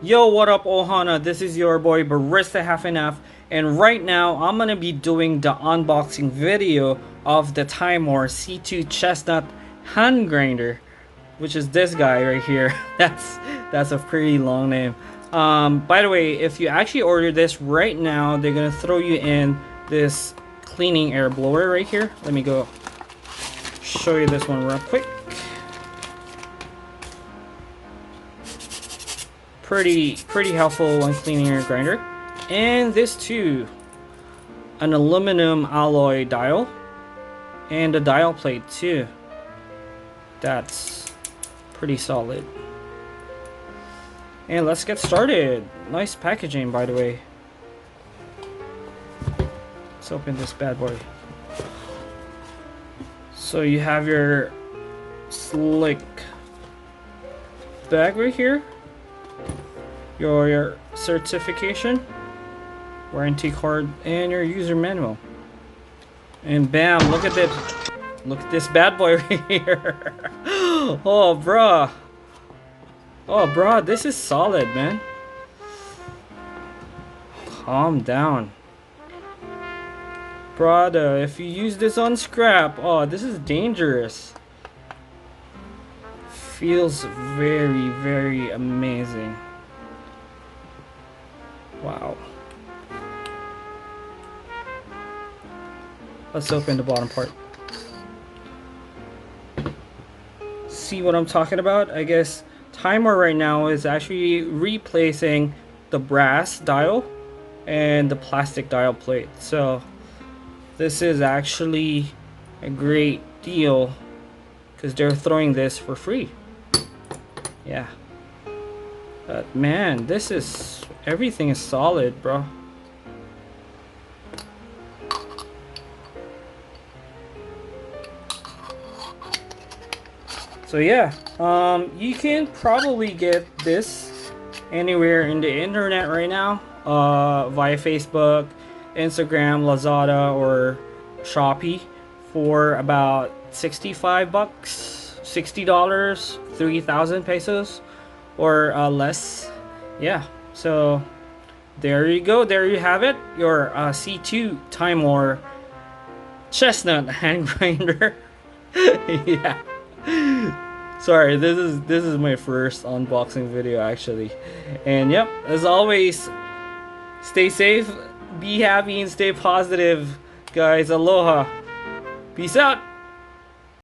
Yo, what up, Ohana? This is your boy Barista Half and Half, and right now I'm gonna be doing the unboxing video of the Timemore C2 Chestnut hand grinder, which is this guy right here. That's a pretty long name. By the way, if you actually order this right now, they're gonna throw you in this cleaning air blower right here. Let me go show you this one real quick. Pretty helpful when cleaning your grinder. And this too, an aluminum alloy dial and a dial plate too. That's pretty solid. And let's get started. Nice packaging, by the way. Let's open this bad boy. So you have your slick bag right here, your certification, warranty card, and your user manual. And bam, look at this bad boy right here. Oh bruh, this is solid, man. Calm down, brother. If you use this on scrap, oh, this is dangerous. Feels very amazing. Wow. Let's open the bottom part. See what I'm talking about? I guess Timemore right now is actually replacing the brass dial and the plastic dial plate. So this is actually a great deal because they're throwing this for free. Yeah. But man, everything is solid, bro. So yeah, you can probably get this anywhere in the internet right now, via Facebook, Instagram, Lazada, or Shopee for about 65 bucks, $60, 3,000 pesos, or less. Yeah, so there you go. There you have it. Your C2 Timemore Chestnut hand grinder. Yeah. Sorry, this is my first unboxing video actually. And yep, as always, stay safe, be happy, and stay positive, guys. Aloha. Peace out.